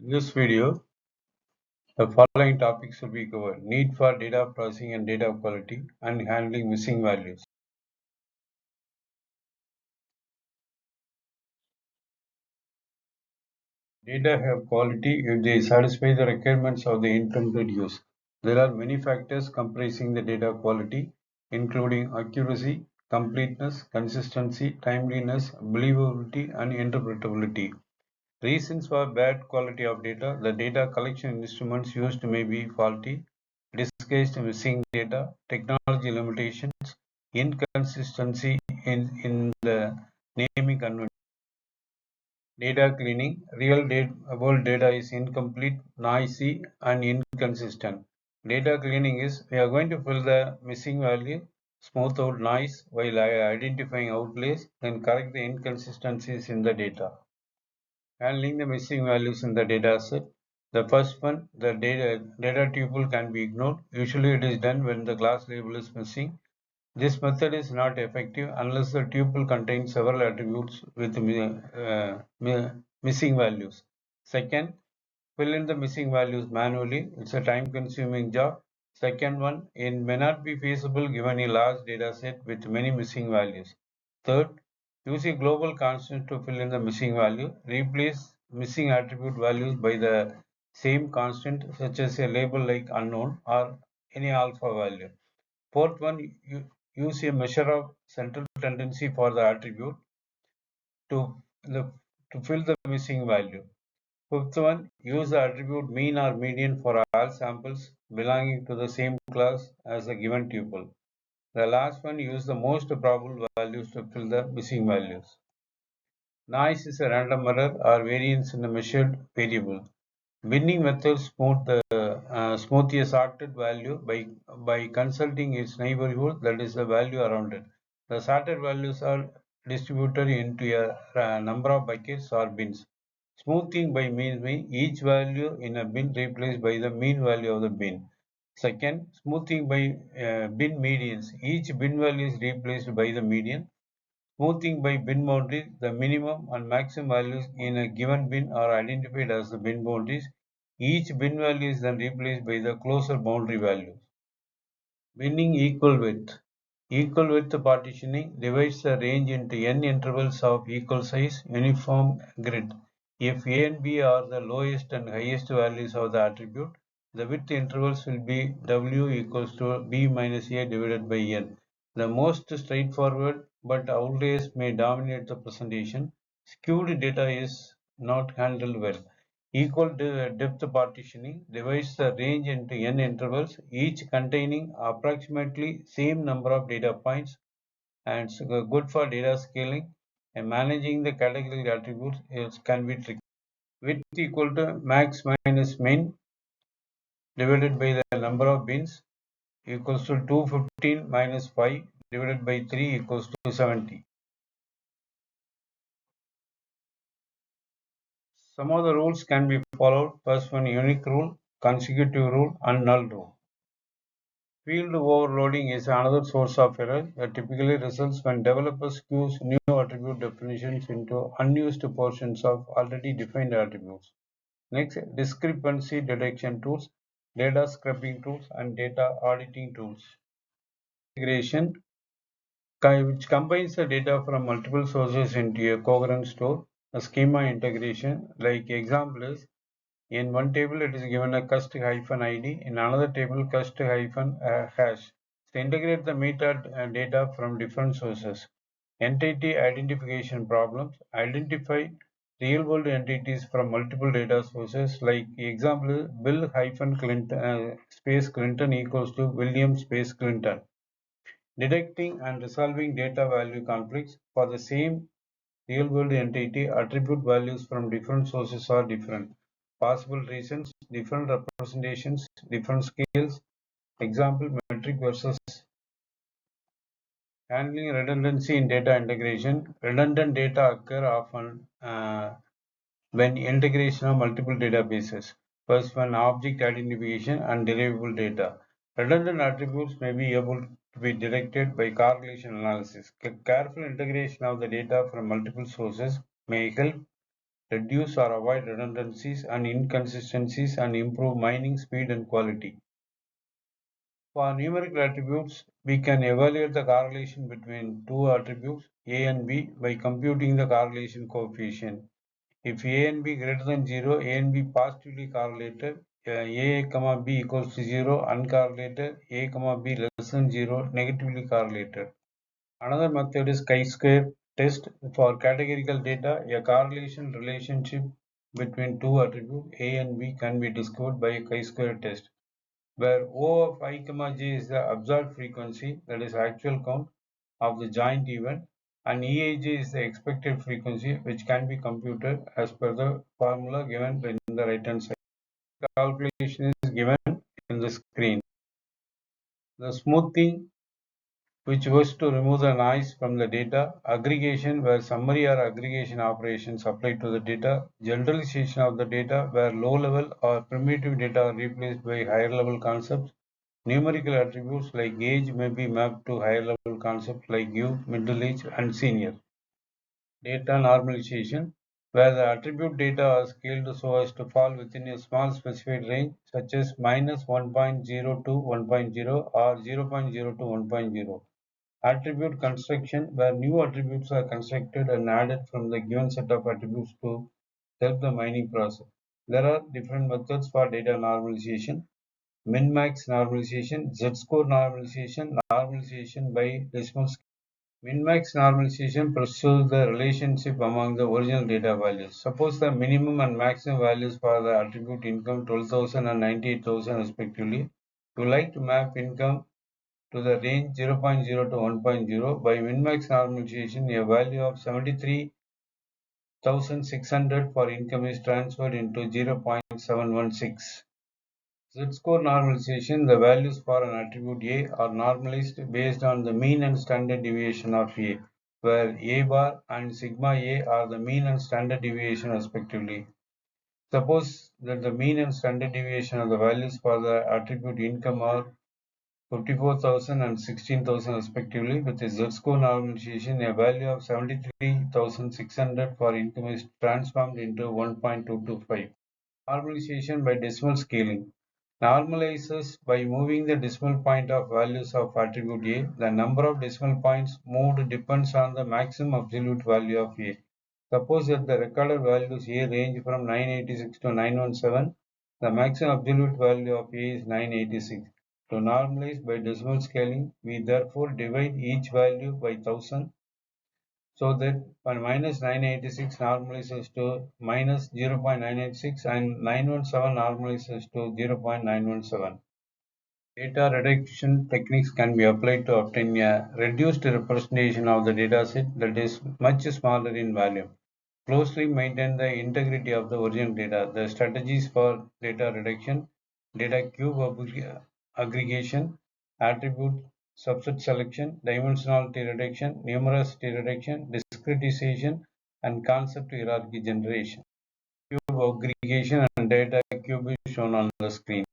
In this video, the following topics will be covered: need for data processing and data quality, and handling missing values. Data have quality if they satisfy the requirements of the intended use. There are many factors comprising the data quality, including accuracy, completeness, consistency, timeliness, believability, and interpretability. Reasons for bad quality of data: the data collection instruments used may be faulty, disguised missing data, technology limitations, inconsistency in the naming convention. Data cleaning: real world data is incomplete, noisy, and inconsistent. Data cleaning is we are going to fill the missing value, smooth out noise while identifying outliers, then correct the inconsistencies in the data. Handling the missing values in the data set. The first one, the data tuple can be ignored. Usually it is done when the class label is missing. This method is not effective unless the tuple contains several attributes with missing values. Second, fill in the missing values manually. It's a time-consuming job. Second one, it may not be feasible given a large data set with many missing values. Third, use a global constant to fill in the missing value. Replace missing attribute values by the same constant, such as a label like unknown or any alpha value. Fourth one, use a measure of central tendency for the attribute to, to fill the missing value. Fifth one, use the attribute mean or median for all samples belonging to the same class as a given tuple. The last one, use the most probable values to fill the missing values. Noise is a random error or variance in a measured variable. Binning methods smooth a sorted value by consulting its neighborhood, that is the value around it. The sorted values are distributed into a number of buckets or bins. Smoothing by means each value in a bin replaced by the mean value of the bin. Second, smoothing by bin medians. Each bin value is replaced by the median. Smoothing by bin boundaries. The minimum and maximum values in a given bin are identified as the bin boundaries. Each bin value is then replaced by the closer boundary values. Binning equal width. Equal width partitioning divides the range into n intervals of equal size uniform grid. If A and B are the lowest and highest values of the attribute, the width intervals will be W equals to B minus A divided by N. The most straightforward but outliers may dominate the presentation. Skewed data is not handled well. Equal depth partitioning divides the range into n intervals, each containing approximately same number of data points, and good for data scaling and managing the categorical attributes can be tricky. Width equal to max minus min divided by the number of bins equals to 215 minus 5 divided by 3 equals to 70. Some of the rules can be followed. First one, unique rule, consecutive rule, and null rule. Field overloading is another source of error that typically results when developers skew new attribute definitions into unused portions of already defined attributes. Next, discrepancy detection tools, data scraping tools, and data auditing tools. Integration, which combines the data from multiple sources into a coherent store. A schema integration, like example is, in one table it is given a cust-id, in another table cust-hash. So integrate the metadata from different sources. Entity identification problems. Identify real-world entities from multiple data sources. Like example, Bill-Clinton space Clinton equals to William space Clinton. Detecting and resolving data value conflicts. For the same real-world entity, attribute values from different sources are different. Possible reasons: different representations, different scales. Example, metric versus. Handling redundancy in data integration. Redundant data occur often when integration of multiple databases. First one, object identification and derivable data. Redundant attributes may be able to be detected by correlation analysis. Careful integration of the data from multiple sources may help reduce or avoid redundancies and inconsistencies, and improve mining speed and quality. For numerical attributes, we can evaluate the correlation between two attributes A and B by computing the correlation coefficient. If A and B greater than 0, A and B positively correlated, A, B equals to 0, uncorrelated, A, B less than 0, negatively correlated. Another method is chi-square test. For categorical data, a correlation relationship between two attributes A and B can be discovered by a chi-square test, where O of I, j is the observed frequency, that is actual count of the joint event, and Eij is the expected frequency, which can be computed as per the formula given in the right hand side. The calculation is given in the screen. The smoothing, which was to remove the noise from the data; aggregation, where summary or aggregation operations applied to the data; generalization of the data, where low-level or primitive data are replaced by higher-level concepts; numerical attributes like age may be mapped to higher-level concepts like youth, middle age, and senior. Data normalization, where the attribute data are scaled so as to fall within a small specified range, such as -1.0 to 1.0 or 0.0 to 1.0. Attribute construction, where new attributes are constructed and added from the given set of attributes to help the mining process. There are different methods for data normalization: min-max normalization, z-score normalization, normalization by decimal scale. Min-max normalization preserves the relationship among the original data values. Suppose the minimum and maximum values for the attribute income 12,000 and 98,000 respectively. You like to map income to the range 0.0 to 1.0. By min-max normalization, a value of 73,600 for income is transferred into 0.716. Z-score normalization, the values for an attribute A are normalized based on the mean and standard deviation of A, where A bar and sigma A are the mean and standard deviation respectively. Suppose that the mean and standard deviation of the values for the attribute income are 54,000 and 16,000 respectively. With the z-score normalization, a value of 73,600 for income is transformed into 1.225. Normalization by decimal scaling normalizes by moving the decimal point of values of attribute A. The number of decimal points moved depends on the maximum absolute value of A. Suppose that the recorded values A range from 986 to 917. The maximum absolute value of A is 986. To normalize by decimal scaling, we therefore divide each value by 1000, so that -986 normalizes to -0.986 and 917 normalizes to 0.917. Data reduction techniques can be applied to obtain a reduced representation of the dataset that is much smaller in volume. Closely maintain the integrity of the original data. The strategies for data reduction: data cube aggregation, attribute subset selection, dimensionality reduction, numerosity reduction, discretization, and concept hierarchy generation. Cube aggregation and data cube is shown on the screen.